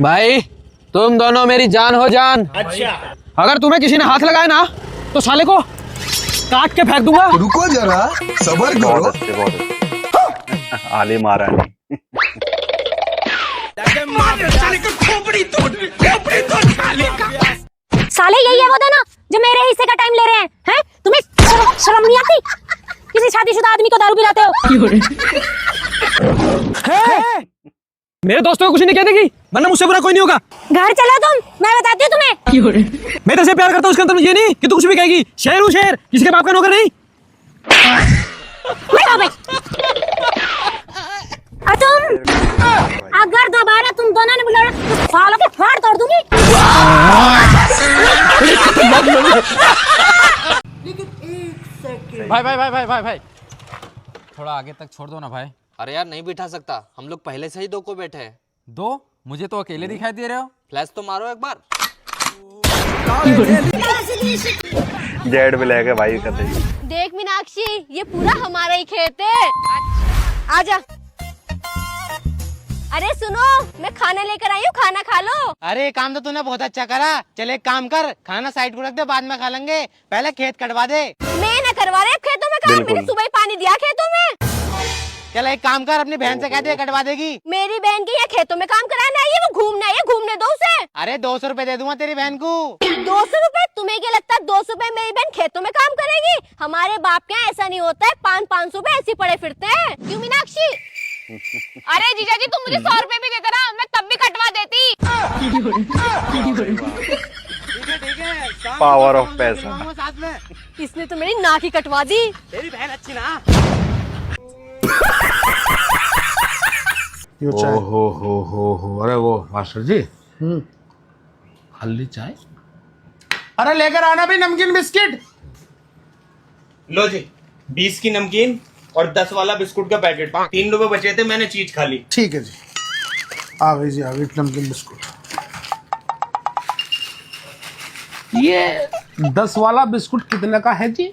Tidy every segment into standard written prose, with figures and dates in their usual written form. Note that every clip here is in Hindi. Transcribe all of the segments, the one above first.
भाई तुम दोनों मेरी जान हो जान। अच्छा, अगर तुम्हें किसी ने हाथ लगाया ना तो साले को काट के फेंक दूंगा। रुको जरा, सबर करो। बहुत अच्छे आली महारानी। साले यही है वो दोनों जो मेरे हिस्से का टाइम ले रहे हैं? तुम्हें शर्म नहीं आती? किसी शादीशुदा आदमी को दारू पिलाते हो। मेरे दोस्तों को कुछ नहीं कहने की, वरना मुझसे बुरा कोई नहीं होगा। घर चलो तुम, मैं बताती हूँ तुम्हें। मैं तेरे से प्यार करता हूँ, उसके अंदर ये नहीं कि तू कुछ भी कहेगी। शेर हूँ शेर, किसी के बाप का नौकर नहीं। और तुम अगर दोबारा तुम दोनों ने बुलाया तो सालों के फाड़ तोड़ दूंगी। भाई थोड़ा आगे तक छोड़ दो ना भाई। अरे यार नहीं बिठा सकता, हम लोग पहले से ही दो को बैठे हैं। दो? मुझे तो अकेले दिखाई दे रहे हो। फ्लैश तो मारो एक बार। जेड ब्लैक है भाई कहते। देख मीनाक्षी, ये पूरा हमारा ही खेत है। आजा। अरे सुनो, मैं खाना लेकर आई हूँ, खाना खा लो। अरे काम तो तूने बहुत अच्छा करा। चल एक काम कर, खाना साइड को रख दे, बाद में खा लेंगे। पहले खेत कटवा दे। मैं न करवा रहे खेतों में काम, मैंने सुबह ही पानी दिया खेतों में। चल एक काम कर, अपनी बहन से कह दे कटवा देगी। मेरी बहन की ये खेतों में काम कराने आई है, वो घूमने आई है, घूमने दो उसे। अरे 200 रुपए दे दूंगा तेरी बहन को। 200 रुपए? तुम्हें क्या लगता है 200 रुपए मेरी बहन खेतों में काम करेगी? हमारे बाप के यहाँ ऐसा नहीं होता है, 500 रुपए ऐसे पड़े फिरते हैं। क्यों मीनाक्षी? अरे जीजा जी, तुम मुझे 100 रुपए भी देते ना, मैं तब भी कटवा देती। पावर ऑफ पैसा। साथ में इसने तो मेरी नाक ही कटवा दी। तेरी बहन अच्छी ना। हो अरे वो मास्टर जी, हल्दी चाय। अरे लेकर आना भी नमकीन बिस्किट। लो जी, 20 की नमकीन और 10 वाला बिस्कुट का पैकेट। 3 रुपए बचे थे, मैंने चीज खा ली। ठीक है जी, आ गई जी, आ गई नमकीन बिस्कुट। ये 10 वाला बिस्कुट कितने का है जी?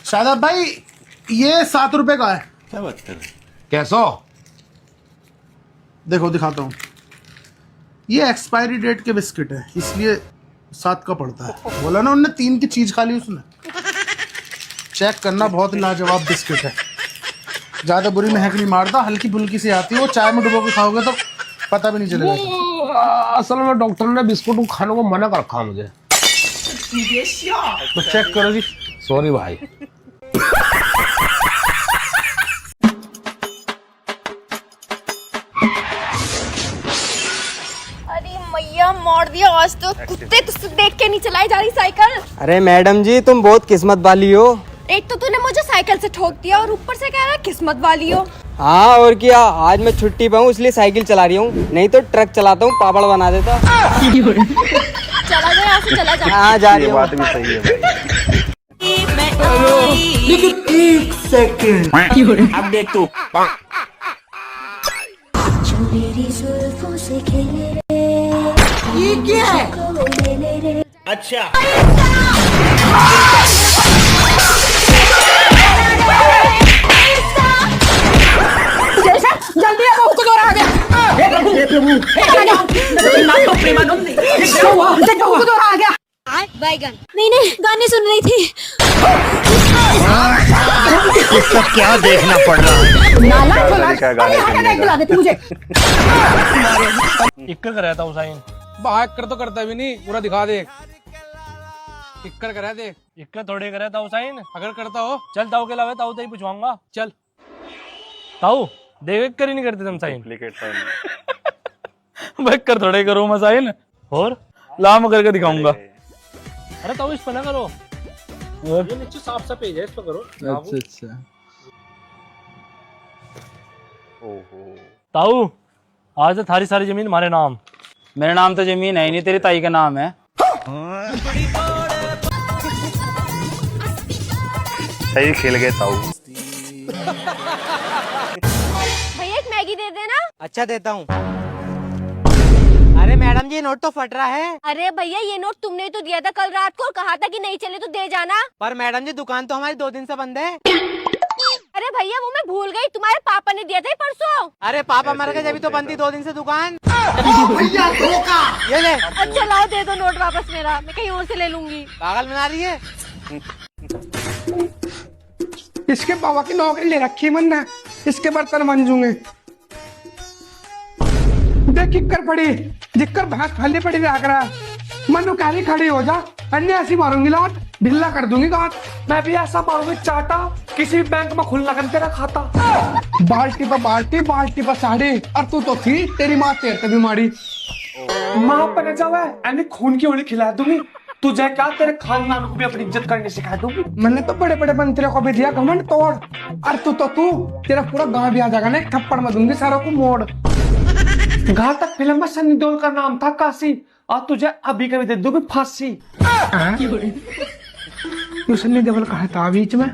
शादाब भाई, ये 7 रुपए का है। क्या बात कर रहे? कैसो? देखो दिखाता हूँ। ये एक्सपायरी डेट के बिस्किट है, इसलिए 7 का पड़ता है। बोला ना, उनने 3 की चीज खा ली उसने। चेक करना, बहुत लाजवाब बिस्किट है। ज्यादा बुरी महक नहीं मारता, हल्की फुल्की सी आती है। वो चाय में डुबो के खाओगे तो पता भी नहीं चलेगा। असल में डॉक्टर ने बिस्कुट को खाने को मना कर रखा मुझे। तो चेक करो जी। सॉरी भाई। मैया मार दिया आज तो। कुत्ते तुझसे देख के नहीं चलाई जा रही साइकिल। अरे मैडम जी, तुम बहुत किस्मत वाली हो। एक तो तूने मुझे साइकिल से ठोक दिया और ऊपर से कह रहा है किस्मत वाली हो। हाँ और क्या, आज मैं छुट्टी पे हूँ इसलिए साइकिल चला रही हूँ, नहीं तो ट्रक चलाता हूँ, पापड़ बना देता। चला जा यहाँ से, चला जा। हाँ जा रही ये हूँ। बात भी सही है भाई। लेकिन 1 सेकंड। अब देख तू। ये क्या है? अच्छा, जल्दी आओ, कुछ और आ गया। हे प्रभु, हे प्रभु, नाम तो प्रेमानंद नहीं। कुछ और आ गया। बैगन नहीं, गाने सुन रही थी। इसका क्या देखना पड़ रहा है? नाला क्या गाने सुनने का? बुला देती मुझे। इक्कर कर रहा था हुसैन। बाहर कर तो करता भी नहीं, पूरा दिखा दे। इक्कर करा दे। इक्कर थोड़े कर रहा था हुसैन। अगर करता हो चल ताऊ के अलावा ताऊ तो ही पूछवाऊंगा। चल। ताऊ देख इक्कर ही नहीं करते तुम साइन। Duplicate sign. भाई कर थोड़े करो मसाइन और लाम करके दिखाऊंगा। अरे ताऊ इस पर ना करो, ये नीचे साफ सा पेज है, इस पर करो। अच्छा। ओहो। ताऊ आज तो थारी सारी जमीन हमारे नाम। मेरे नाम तो जमीन है ही नहीं, तेरी ताई का नाम है। सही खेल गए ताऊ। भैया एक मैगी दे देना। अच्छा देता हूँ। अरे मैडम जी, नोट तो फट रहा है। अरे भैया ये नोट तुमने ही तो दिया था कल रात को और कहा था कि नहीं चले तो दे जाना। पर मैडम जी, दुकान तो हमारी 2 दिन से बंद है। अरे भैया वो मैं भूल गई, तुम्हारे पापा ने दिया था परसों। अरे पापा मर गए जब तो बनती 2 दिन से दुकान। भैया धोखा। ये ले। अच्छा लाओ दे दो नोट वापस मेरा, मैं कहीं और से ले लूंगी। पागल बना रही है। इसके बाबा की नौकरी ले रखी मन ने, इसके बर्तन मंजूंगे। देख किक्कर पड़ी, जिक्कर भैंस फैली पड़ी आगरा। मनु काली खड़ी हो जा, अन्य ऐसी मारूंगी लात, ढिल्ला कर दूंगी गांठ। मैं भी ऐसा मारूंगी चाटा, किसी बैंक में खुलना कर तेरा खाता। बाल्टी पर बाल्टी, बाल्टी पर साड़ी, और तू तो थी, तेरी माँ तेरे से भी मारी। माँ पने जावे, यानी खून की उंगली खिला दूंगी। तुझे क्या, तेरे खानदान को भी अपनी इज्जत करने सिखा दूंगी। मैंने तो बड़े बड़े मंत्रियों को भी दिया घमंड तोड़, और तू तेरा पूरा गांव भी आ जाएगा ना, एक थप्पड़ में दूंगी सारों को मोड़। घातक फिल्म में सनी देओल का नाम था काशी, और तुझे अभी कभी दे दूंगी फांसी। तू सनी देओल का था बीच में,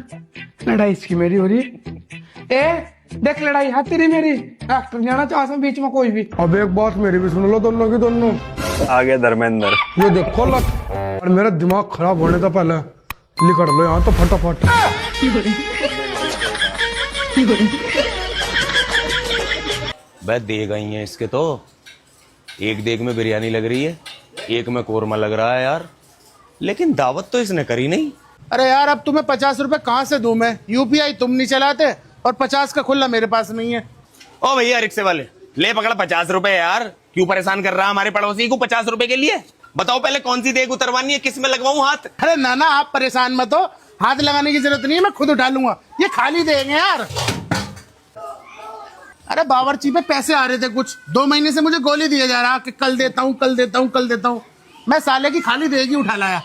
लड़ाई इसकी मेरी हो रही है। ए देख लड़ाई है तेरी मेरी, एक्टर जाना चाहता बीच में कोई भी। अब एक बात मेरी भी सुन लो दोनों की दोनों। आ गया धर्मेंद्र। ये देखो लत, और मेरा दिमाग खराब होने तो पहले लिख लो यहाँ तो फटाफट। बस देग आई है इसके तो, एक देग में बिरयानी लग रही है, एक में कोरमा लग रहा है यार, लेकिन दावत तो इसने करी नहीं। अरे यार अब तुम्हें 50 रुपए कहाँ से दूं मैं? यूपीआई तुम नहीं चलाते और 50 का खुला मेरे पास नहीं है। ओ भैया रिक्शे वाले, ले पकड़ा 50 रुपए यार, क्यों परेशान कर रहा है हमारे पड़ोसी को 50 रुपए के लिए? बताओ पहले कौन सी देग उतरवानी है, किस में लगवाऊं हाथ? अरे नाना आप परेशान मत हो, हाथ लगाने की जरूरत नहीं है, मैं खुद उठा लूंगा, ये खाली देंगे यार। अरे बावर्ची पे पैसे आ रहे थे कुछ, 2 महीने से मुझे गोली दिया जा रहा कि कल देता हूँ कल देता हूँ कल देता हूँ, मैं साले की खाली देगी उठा लाया।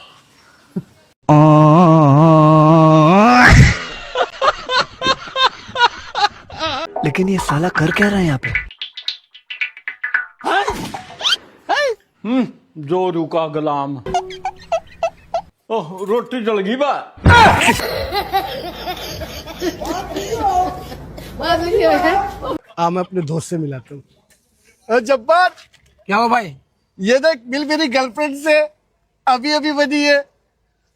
लेकिन ये साला कर क्या रहा है यहाँ पे? जोरू का गुलाम। ओह रोटी जल गई बा। मैं अपने दोस्त से मिलाता हूँ। जब्बार क्या हो भाई? ये देख मिल मेरी गर्लफ्रेंड से, अभी अभी बनी है,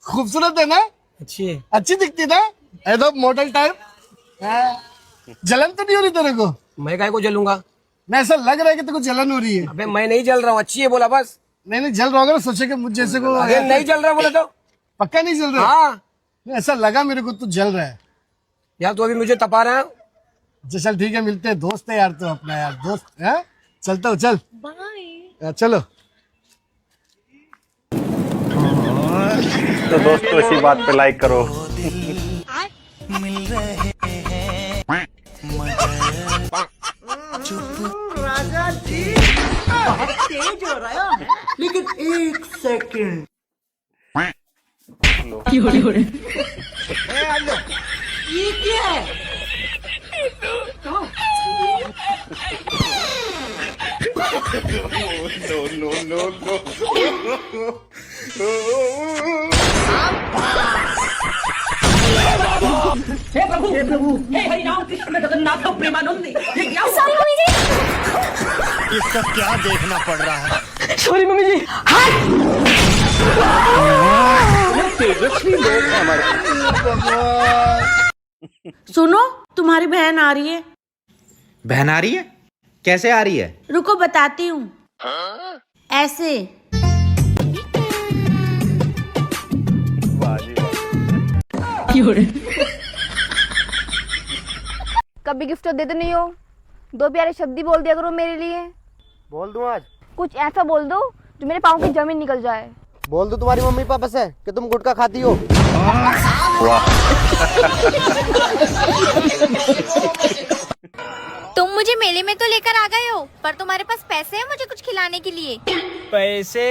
खूबसूरत है ना? अच्छी दिखती ना, एकदम मॉडल टाइप। जलन तो नहीं हो रही तेरे को? मैं काय को जलूंगा? मैं ऐसा लग रहा है कि तेरे को जलन हो रही है। अबे मैं नहीं जल रहा हूँ, अच्छी है बोला बस। नहीं जल रहा होगा ना, सोचे कि मुझ जैसे को। अरे नहीं जल रहा बोला तो? पक्का नहीं जल रहा? हाँ ऐसा लगा मेरे को तू जल रहा है यार, तू अभी मुझे तपा रहा है। अच्छा चल ठीक है, मिलते हैं, दोस्त है यार तो अपना यार दोस्त है। चलता हूँ, चल बाय। चलो तो दोस्तों इसी बात पे लाइक करो। तेज हो रहा है, लेकिन 1 सेकंड। ये क्या है? हे प्रभु हे हरि राम कृष्ण जगन्नाथ प्रेमानंद, ये क्या हुआ? इसका क्या देखना पड़ रहा है? सॉरी मम्मी जी। तेजस्वी लोग हैं हमारे। सुनो तुम्हारी बहन आ रही है। बहन आ रही है? कैसे आ रही है? रुको बताती हूँ। ऐसे कभी गिफ्ट तो देते नहीं हो, 2 प्यारे शब्द ही बोल दिया करो मेरे लिए। बोल दूं आज? कुछ ऐसा बोल दो जो मेरे पाँव की जमीन निकल जाए। बोल दूं तुम्हारी मम्मी पापा से कि तुम गुटखा खाती हो? तुम मुझे मेले में तो लेकर आ गए हो, पर तुम्हारे पास पैसे हैं मुझे कुछ खिलाने के लिए? पैसे?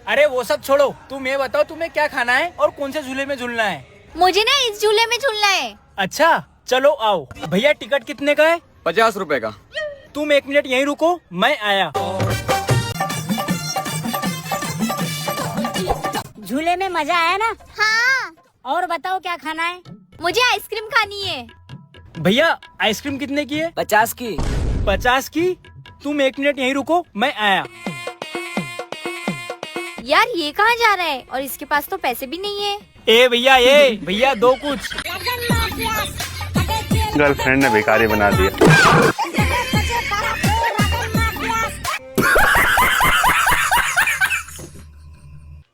अरे वो सब छोड़ो, तुम ये बताओ तुम्हें क्या खाना है और कौन से झूले में झूलना है? मुझे ना इस झूले में झूलना है। अच्छा चलो आओ। भैया टिकट कितने का है? 50 रुपए का। तुम 1 मिनट यहीं रुको, मैं आया। झूले में मजा आया ना? हाँ। और बताओ क्या खाना है? मुझे आइसक्रीम खानी है। भैया आइसक्रीम कितने की है? 50 की। 50 की? तुम 1 मिनट यहीं रुको, मैं आया। यार ये कहाँ जा रहा है, और इसके पास तो पैसे भी नहीं है। ए भैया, ये भैया दो कुछ। गर्लफ्रेंड ने भिखारी बना दिया।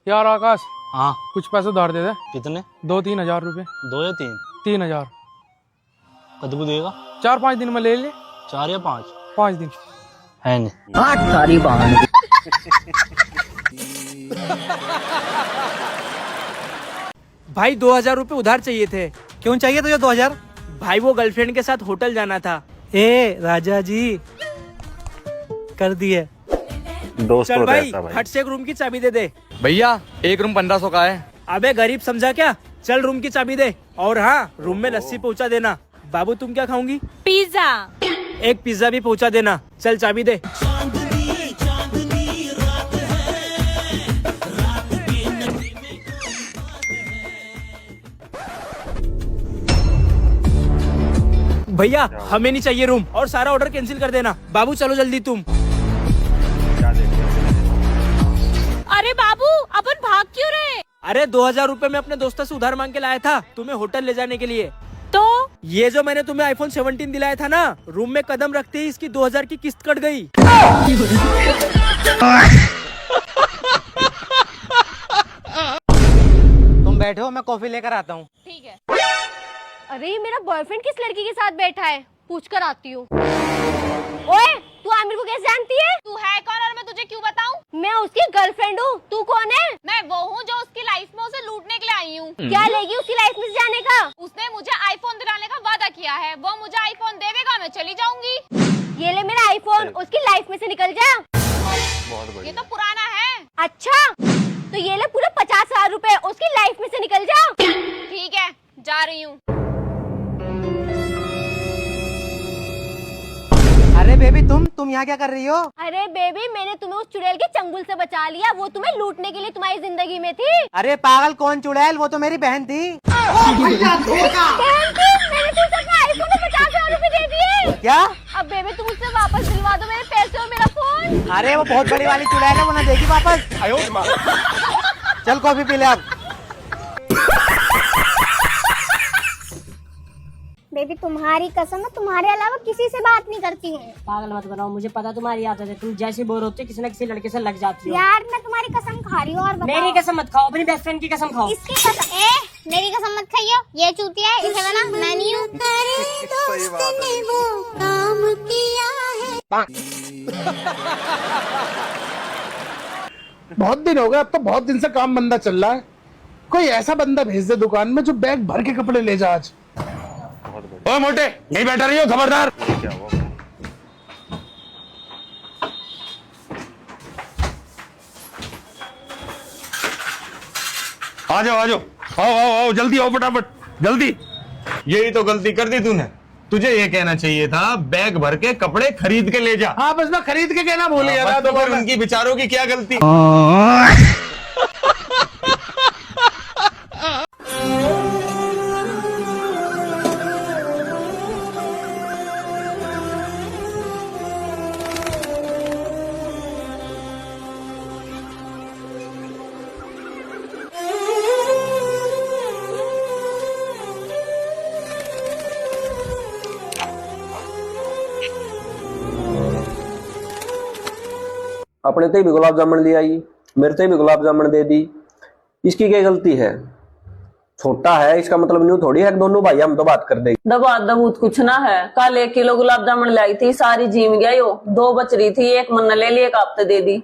यार आकाश, हाँ कुछ पैसे उधार दे दे। कितने? 2-3 हजार रुपए। 2 या 3? 3 हजार। कदबू देगा? 4-5 दिन में ले ले। 4 या 5? 5 दिन है नहीं। सारी बहाने। भाई 2000 रुपए उधार चाहिए थे। क्यों चाहिए तुझे 2000? भाई वो गर्लफ्रेंड के साथ होटल जाना था। ए राजा जी कर दिए। दोस्त चल होता है भाई ऐसा भाई। हट से एक रूम की चाबी दे दे। भैया एक रूम 1500 का है। अबे गरीब समझा क्या? चल रूम की चाबी दे। और हाँ रूम में लस्सी पहुंचा देना। बाबू तुम क्या खाऊंगी? पिज्जा। एक पिज्जा भी पहुंचा देना। चल चाबी दे। भैया हमें नहीं चाहिए रूम और सारा ऑर्डर कैंसिल कर देना। बाबू चलो जल्दी तुम। अरे बाबू अपन भाग क्यों रहे? अरे 2000 रुपए मैं अपने दोस्तों से उधार मांग के लाया था तुम्हें होटल ले जाने के लिए। तो ये जो मैंने तुम्हें आईफोन 17 दिलाया था ना, रूम में कदम रखते ही इसकी 2000 की किस्त कट गई। तुम बैठो मैं कॉफी लेकर आता हूँ। ठीक है। अरे ये मेरा बॉयफ्रेंड किस लड़की के साथ बैठा है? पूछ कर आती हूँ। ओए तू आमिर को कैसे जानती है? तू है कौन और मैं तुझे क्यों बताऊँ? मैं उसकी गर्लफ्रेंड हूँ। तू कौन है? मैं वो हूँ जो उसकी लाइफ में उसे लूटने के लिए आई हूँ। क्या लेगी उसकी लाइफ में से जाने का? उसने मुझे आईफोन दिलाने का वादा किया है। वो मुझे आईफोन देगा, मैं चली जाऊंगी। ये ले मेरा आईफोन, उसकी लाइफ में से निकल जा। ये तो पुराना है। अच्छा तो ये ले पूरे 50,000 रुपए, उसकी लाइफ में से निकल जा। ठीक है जा रही हूँ। अरे बेबी तुम यहाँ क्या कर रही हो? अरे बेबी मैंने तुम्हें उस चुड़ैल के चंगुल से बचा लिया। वो तुम्हें लूटने के लिए तुम्हारी जिंदगी में थी। अरे पागल कौन चुड़ैल? वो तो मेरी बहन थी। मैंने तुझसे अपना आईफोन में 50,000 रुपए दे दिए। क्या? अब बेबी तुम उससे वापस दिलवा दो मेरे पैसे और मेरा फोन। अरे वो बहुत बड़ी वाली चुड़ैल है, वो ना देगी वापस। चल कॉफी पी ले अब। बेबी तुम्हारी कसम है, तुम्हारे अलावा किसी से बात नहीं करती हूँ। पागल मत बनाओ, मुझे पता तुम्हारी आदत है। तुम जैसे बोर होते किसी न किसी लड़के से लग जाती हो। यार मैं तुम्हारी कसम खा रही हूँ। और बताओ। मेरी कसम मत खाओ, अपनी बेस्ट फ्रेंड की कसम खाओ। इसकी कसम मेरी कसम मत खाइयो। ये चूतिया है, इसे बना मैं नहीं हूँ। बहुत दिन हो गए, अब तो बहुत दिन से काम बंदा चल रहा है। कोई ऐसा बंदा भेज दे दुकान में जो बैग भर के कपड़े ले जा आज। ओ मोटे यही बैठा रही हो, खबरदार। क्या हुआ? आ जाओ आओ जल्दी आओ, फटाफट जल्दी। यही तो गलती कर दी तूने। तुझे ये कहना चाहिए था बैग भर के कपड़े खरीद के ले जा। हाँ बस मैं खरीद के कहना भूल गया था। तो फिर उनकी बेचारों की क्या गलती? अपने ते भी गुलाब जामुन ले आई, मेरे ते भी गुलाब जामुन दे दी। इसकी क्या गलती है? छोटा है इसका मतलब न्यू थोड़ी है कि दोनों भाई हम तो बात कर दे। दबा दबूत कुछ ना है। कल 1 किलो गुलाब जामुन लाई थी, सारी जीम गया यो। 2 बच रही थी, 1 मन्ना ले ली, 1 हफ्ते दे दी।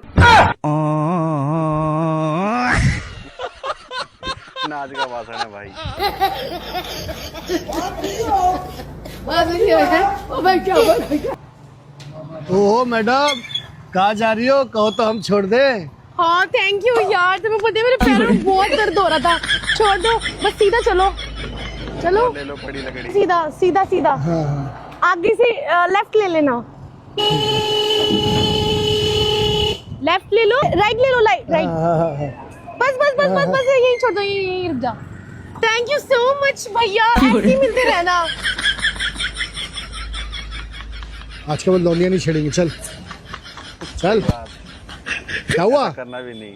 नाच का भाषण है भाई। ओ मैडम कहाँ जा रही हो? कहो तो हम छोड़ दे। हाँ थैंक यू यार, तुम्हें पता है मेरे पैरों में बहुत दर्द हो रहा था। छोड़ दो बस, सीधा चलो चलो। ले लो बड़ी लकड़ी। सीधा सीधा सीधा। आगे से लेफ्ट ले लेना। लेफ्ट ले लो, राइट ले लो, राइट। बस बस बस बस बस यही छोड़ दो, यही रुक जा। थैंक यू सो मच भैया, ऐसे ही मिलते रहना। आज के बाद लौंडिया नहीं छेड़ेंगे। चल चल। क्या हुआ? करना भी नहीं।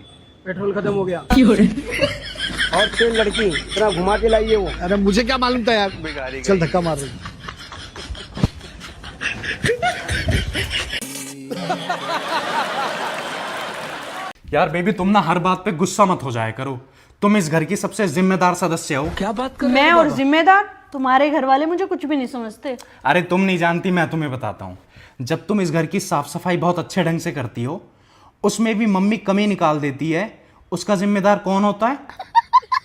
पेट्रोल खत्म हो गया। और 3 लड़की तेरा घुमा के लाई है वो। अरे मुझे क्या मालूम था यार। भिखारी चल धक्का मार रही। यार बेबी, तुम ना हर बात पे गुस्सा मत हो जाया करो। तुम इस घर की सबसे जिम्मेदार सदस्य हो। क्या बात कर मैं और जिम्मेदार? तुम्हारे घर वाले मुझे कुछ भी नहीं समझते। अरे तुम नहीं जानती, मैं तुम्हें बताता हूँ। जब तुम इस घर की साफ सफाई बहुत अच्छे ढंग से करती हो, उसमें भी मम्मी कमी निकाल देती है, उसका जिम्मेदार कौन होता है?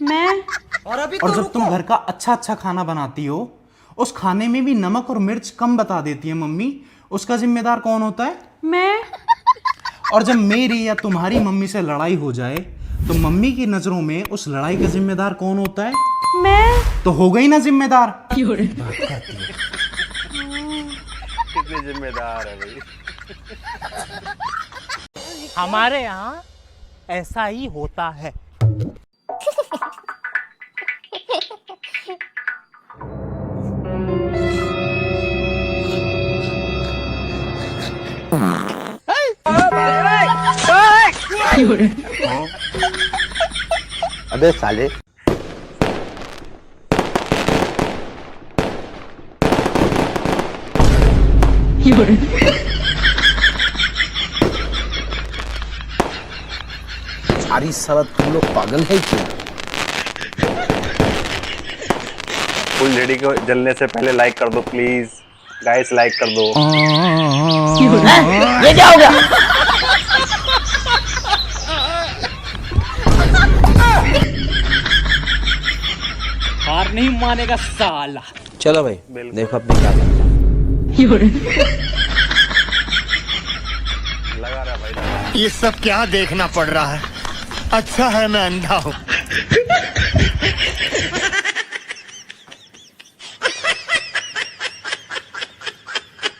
मैं। और जब तुम घर का अच्छा अच्छा खाना बनाती हो, उस खाने में भी नमक और मिर्च कम बता देती है मम्मी, उसका जिम्मेदार कौन होता है? मैं। और जब मेरी या तुम्हारी मम्मी से लड़ाई हो जाए तो मम्मी की नजरों में उस लड़ाई का जिम्मेदार कौन होता है? मैं। तो हो गई ना जिम्मेदार। कितने जिम्मेदार है भाई। हमारे यहाँ ऐसा ही होता है। अबे साले। सारी साला तुम लोग पागल है क्यों? फुल जेडी को जलने से पहले लाइक कर दो प्लीज गाइस, लाइक कर दो। ये क्या हो गया? हार नहीं मानेगा साला। चलो भाई, देखो अपनी क्या करता है। लगा रहा भाई। ये सब क्या देखना पड़ रहा है? अच्छा है मैं अंधा हूँ।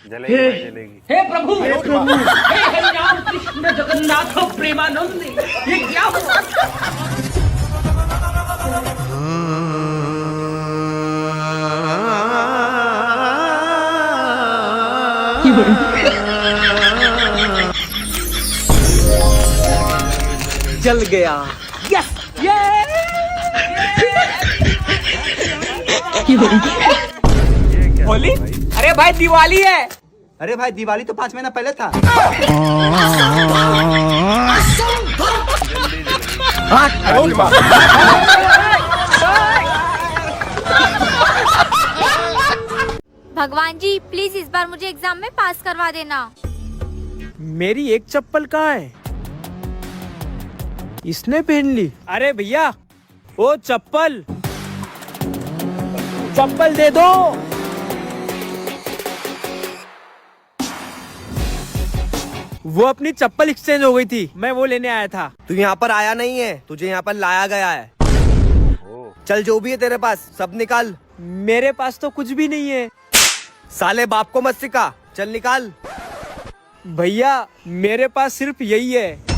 जलेगी भाई, जलेगी। हे प्रभु, हे प्रभु, हे हरिनाम कृष्ण जगन्नाथ प्रेमानंद, ये क्या हुआ? जल गया। यस, होली? अरे भाई दिवाली है। अरे भाई दिवाली तो 5 महीना पहले था। भगवान जी प्लीज इस बार मुझे एग्जाम में पास करवा देना। मेरी एक चप्पल कहाँ है? इसने पहन ली। अरे भैया, ओ चप्पल, चप्पल दे दो। वो अपनी चप्पल एक्सचेंज हो गई थी, मैं वो लेने आया था। तू यहाँ पर आया नहीं है, तुझे यहाँ पर लाया गया है। चल जो भी है तेरे पास सब निकाल। मेरे पास तो कुछ भी नहीं है। साले बाप को मत सिखा, चल निकाल। भैया मेरे पास सिर्फ यही है।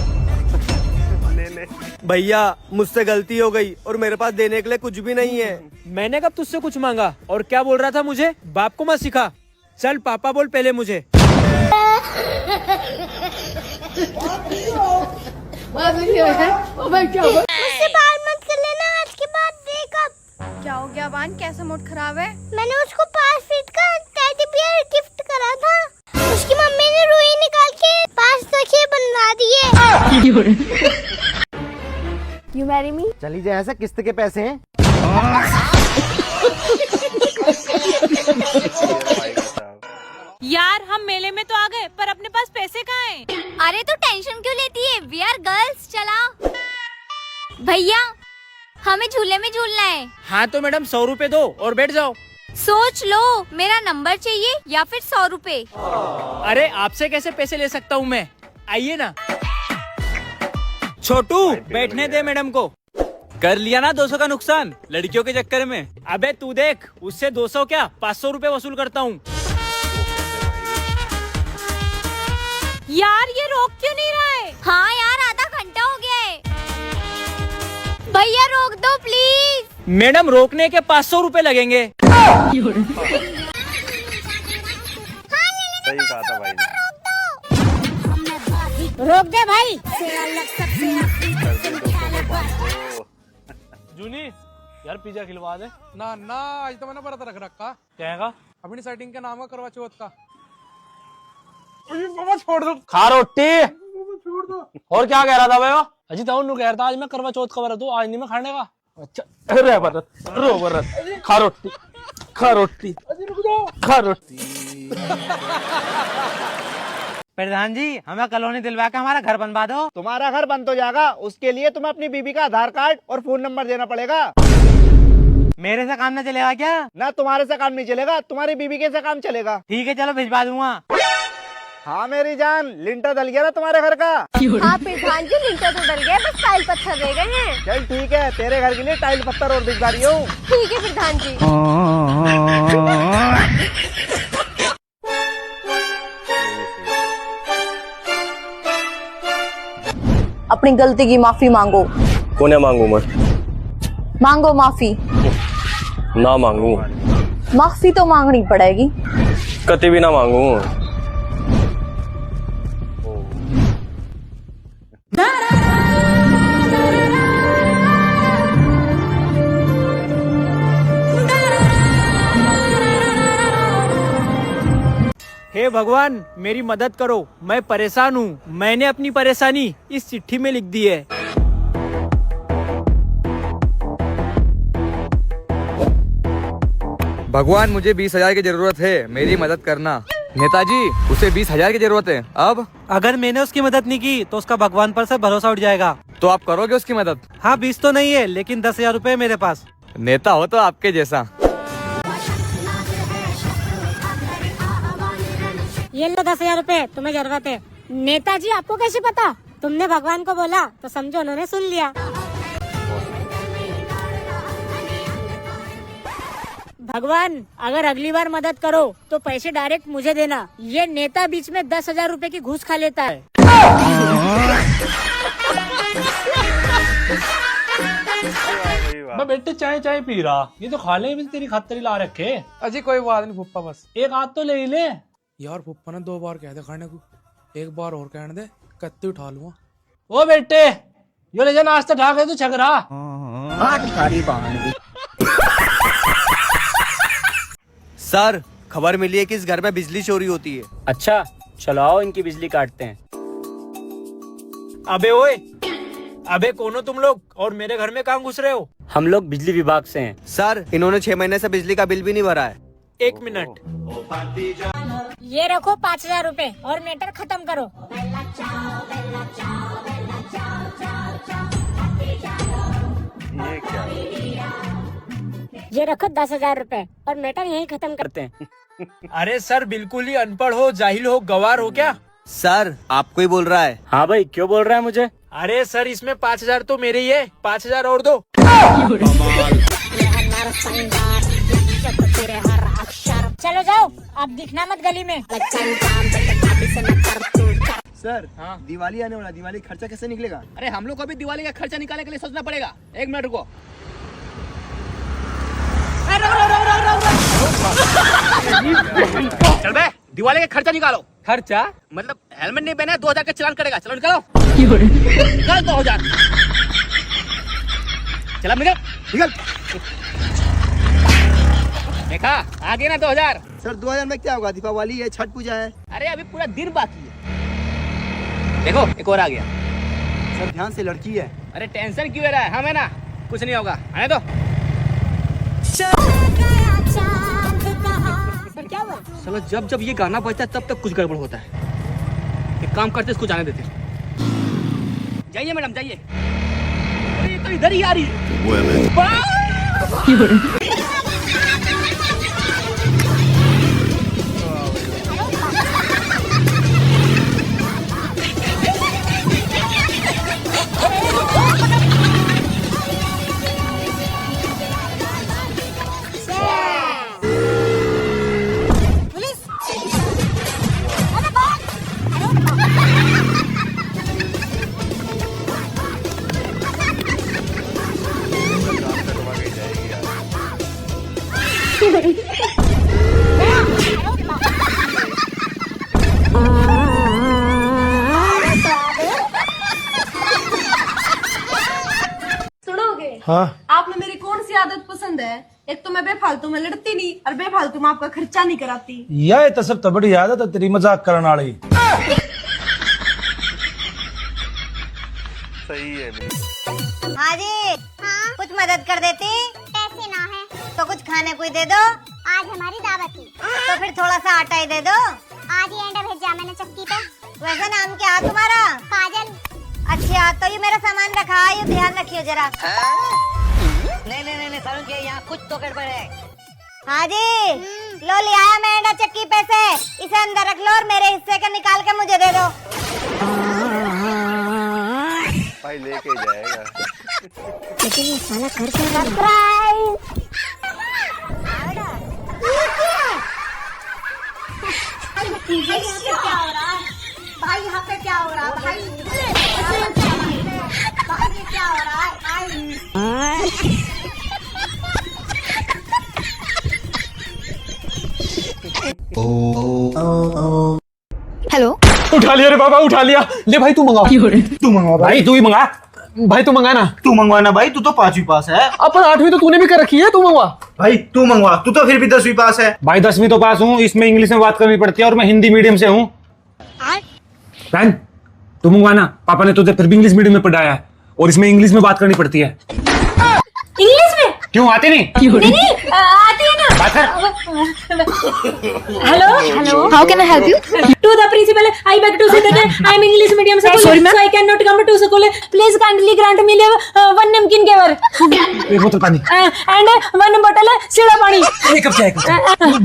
भैया मुझसे गलती हो गई और मेरे पास देने के लिए कुछ भी नहीं है। मैंने कब तुझसे कुछ मांगा? और क्या बोल रहा था मुझे? बाप को मत सिखा। चल पापा बोल पहले मुझे। मुझसे बात मत कर लेना आज के बाद। ब्रेकअप। क्या हो गया वान, कैसा मूड खराब है? मैंने उसको 5 फीट का टेडी बियर गिफ्ट करा था, उसकी मम्मी ने रुई निकाल के 5 तकिए बनवा दिए। You marry me? चली जाए, ऐसा किस्त के पैसे हैं। यार हम मेले में तो आ गए, पर अपने पास पैसे कहाँ हैं? अरे तो टेंशन क्यों लेती है? We are girls, चला। भैया हमें झूले में झूलना है। हाँ तो मैडम 100 रुपए दो और बैठ जाओ। सोच लो, मेरा नंबर चाहिए या फिर 100 रुपए? अरे आपसे कैसे पैसे ले सकता हूँ मैं? आइए ना। छोटू बैठने दे मैडम को। कर लिया ना 200 का नुकसान लड़कियों के चक्कर में। अबे तू देख, उससे 200 क्या 500 रुपए वसूल करता हूँ। यार ये रोक क्यों नहीं रहा है? हाँ यार आधा घंटा हो गया है। भैया रोक दो प्लीज। मैडम रोकने के 500 रुपए लगेंगे। सही कहा था भाई ने। रोक दे भाई। जूनी यार पिज्जा खिलवा दे ना ना, आज तो मैंने व्रत रख रखा। कहेगा अपनी सेटिंग के नाम का करवा चौथ का। मैं छोड़ दो, खा रोटी। छोड़ दो। और क्या कह रहा था भाई? अजी तो कह रहा था आज मैं करवा चौथ का व्रत हूँ, आज नहीं मैं खाने का। अच्छा रे व्रत, रो व्रत, खा रोटी, खा रोटी, खा रोटी। प्रधान जी, हमें कॉलोनी दिलवा के हमारा घर बनवा दो। तुम्हारा घर बन तो जाएगा, उसके लिए तुम्हें अपनी बीबी का आधार कार्ड और फोन नंबर देना पड़ेगा। मेरे से काम न चलेगा क्या? ना तुम्हारे से काम नहीं चलेगा, तुम्हारी बीबी के से काम चलेगा। ठीक है चलो भिजवा दूंगा। हाँ मेरी जान, लिंटर डल गया ना तुम्हारे घर का। हाँ प्रधान जी, लिंटर तो डल गया, बस टाइल पत्थर रह गए हैं। चल ठीक है, तेरे घर के लिए टाइल पत्थर और भिजवा रही हूँ। ठीक है प्रधान जी। अपनी गलती की माफी मांगो। कोने मांगू मैं? मांगो माफी। ना मांगू, माफी तो मांगनी पड़ेगी। कति भी ना मांगू। हे भगवान, मेरी मदद करो, मैं परेशान हूँ। मैंने अपनी परेशानी इस चिट्ठी में लिख दी है। भगवान, मुझे 20,000 की जरूरत है, मेरी मदद करना। नेताजी, उसे 20,000 की जरूरत है। अब अगर मैंने उसकी मदद नहीं की तो उसका भगवान पर से भरोसा उठ जाएगा। तो आप करोगे उसकी मदद? हाँ 20 तो नहीं है, लेकिन 10,000 रुपए मेरे पास। नेता हो तो आपके जैसा। ये लो 10,000 रुपए, तुम्हें जरूरत है। नेताजी आपको कैसे पता? तुमने भगवान को बोला तो समझो उन्होंने सुन लिया। भगवान, अगर अगली बार मदद करो तो पैसे डायरेक्ट मुझे देना। ये नेता बीच में 10,000 रुपए की घूस खा लेता है। मैं बेटे चाय चाय पी रहा, ये तो खा ले भी तेरी खातरी ला रखे। अजी कोई बात नहीं फुप्पा, बस एक हाथ तो ले ही ले। यार फुप्पा ने 2 बार कह दे खाने को, एक बार और कहने दे, कत्ती उठा लूंगा। ओ बेटे, यो ले जा नाश्ता ढा के तू छक रहा। सर, खबर मिली है कि इस घर में बिजली चोरी होती है। अच्छा चलो आओ, इनकी बिजली काटते हैं। अबे ओए, अबे कौन हो तुम लोग और मेरे घर में कहाँ घुस रहे हो? हम लोग बिजली विभाग से हैं। सर, इन्होंने 6 महीने से बिजली का बिल भी नहीं भरा है। 1 मिनट। ये रखो 5,000 रुपए और मैटर खत्म करो। ये क्या? ये रखो 10,000 रुपए और मैटर यहीं खत्म करते हैं। अरे सर, बिल्कुल ही अनपढ़ हो, जाहिल हो, गवार हो क्या? सर, आपको ही बोल रहा है। हाँ भाई, क्यों बोल रहा है मुझे? अरे सर, इसमें 5,000 तो मेरे ही है, 5,000 और दो। चलो जाओ, अब दिखना मत गली में। सर, हाँ? दिवाली आने वाला, दिवाली खर्चा कैसे निकलेगा? अरे हम लोग को भी दिवाली का खर्चा निकालने के लिए सोचना पड़ेगा। 1 मिनट रुको। चल बे, दिवाली का खर्चा निकालो। खर्चा मतलब हेलमेट नहीं पहने 2,000 का चालान करेगा। चलो निकालो, निकाल 2,000। चला निकल निकल। देखा, आ गया ना 2,000। सर, 2,000 में क्या होगा? दीपावली है, छठ पूजा है। अरे अभी पूरा दिन बाकी है। देखो, एक और आ गया। सर, ध्यान से, लड़की है। अरे टेंशन क्यों ले रहा है? हम है ना, कुछ नहीं होगा। आने दो। चलो, जब जब ये गाना बजता है तब तक कुछ गड़बड़ होता है। एक काम करते, इसको जाने देते। जाइए मैडम, जाइए। अरे ये तो इधर ही आ रही है। सुनोगे? हाँ, आप में मेरी कौन सी आदत पसंद है? एक तो मैं बेफालतू में लड़ती नहीं और बेफालतू में आपका खर्चा नहीं कराती। यह तो सब तो बड़ी आदत है तेरी, मजाक करने वाली। सही है भी। हाँ जी। हाँ? कुछ मदद कर देती? पैसे ना है तो कुछ खाने को ही दे दो। आज हमारी दावत थी तो फिर थोड़ा सा आटा ही दे दो। आज ही अंडा भेजा मैंने चक्की पे। वैसे नाम क्या है तुम्हारा? काजल। अच्छा तो ये मेरा सामान रखा है, ये ध्यान रखियो जरा। नहीं सारुण के यहाँ कुछ तो गड़बड़ है। हाँ जी। लो ले आया मैं अंडा चक्की पे से, इसे अंदर रख लो और मेरे हिस्से का निकाल के मुझे दे दो। भाई लेके जाएगा। लेकिन ये साला घर पे सरप्राइज। क्या हो रहा है भाई? यहाँ पे क्या हो रहा है भाई? भाई ये क्या हो रहा है भाई? हेलो। उठा लिया रे बाबा, उठा लिया। ले भाई तू मंगा, तू मंगा भाई, तू ही मंगा भाई, तू मंगा ना। तू मंगवाना भाई, तू तो 5वीं पास है। अपन 8वीं तो तूने भी कर रखी है, तू मंगवा भाई, तू मंगवा। तू तो फिर भी 10वीं पास है भाई। 10वीं तो पास हूँ, इसमें इंग्लिश में बात करनी पड़ती है और मैं हिंदी मीडियम से हूँ। बहन तू मंगवाना, पापा ने तुझे फिर भी इंग्लिश मीडियम में पढ़ाया है और इसमें इंग्लिश में बात करनी पड़ती है। इंग्लिश में? क्यों आती नहीं? नहीं आती है ना। बात कर। Hello how can I help you? To the principal, I beg to say that I am English medium school, Sorry, ma'am. so I cannot come to school. Please kindly grant me one namkin giver एक बोतल पानी and one bottle सीधा पानी एक कप चाय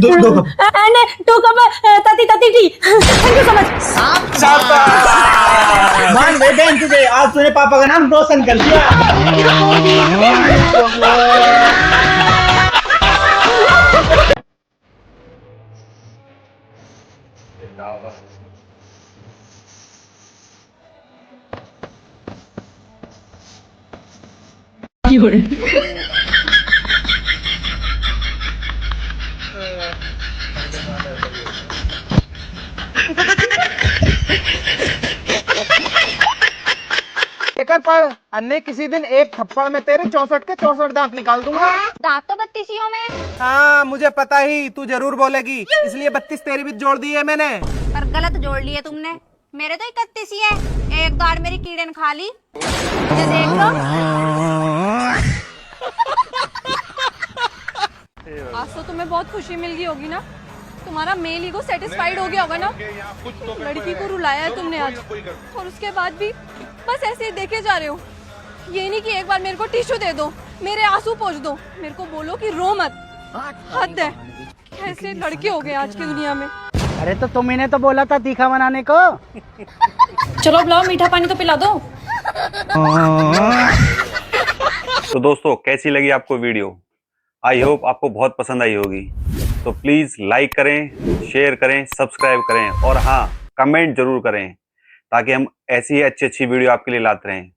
दो cup and 2 cup tati tea. Thank you so much. मान गए बहन तुझे, आज तूने पापा का नाम रोशन कर दिया। पर अन्य किसी दिन एक थप्पड़ में तेरे 64 के 64 दांत निकाल दूंगा। दांत तो 32 में। हाँ मुझे पता ही, तू जरूर बोलेगी, इसलिए 32 तेरी भी जोड़ दी है मैंने। पर गलत जोड़ लिए तुमने, मेरे तो 31 ही है। एक दाड़ मेरी कीड़े ने खा ली, ये देख लो। आज तो तुम्हें बहुत खुशी मिल गई होगी ना, तुम्हारा मेल ईगो सेटिस्फाइड हो गया होगा ना। लड़की को रुलाया है तुमने आज, और उसके बाद भी बस ऐसे ही देखे जा रहे हो। ये नहीं कि एक बार मेरे को टिश्यू दे दो, मेरे आंसू पोंछ दो, मेरे को बोलो कि रो मत। हद है, कैसे लड़के हो गए आज की दुनिया में। अरे तो तुमने तो बोला था तीखा बनाने को। चलो अब लाओ मीठा पानी तो पिला दो। तो दोस्तों कैसी लगी आपको वीडियो? आई होप आपको बहुत पसंद आई होगी। तो प्लीज लाइक करें, शेयर करें, सब्सक्राइब करें और हाँ कमेंट जरूर करें, ताकि हम ऐसी ही अच्छी वीडियो आपके लिए लाते रहें।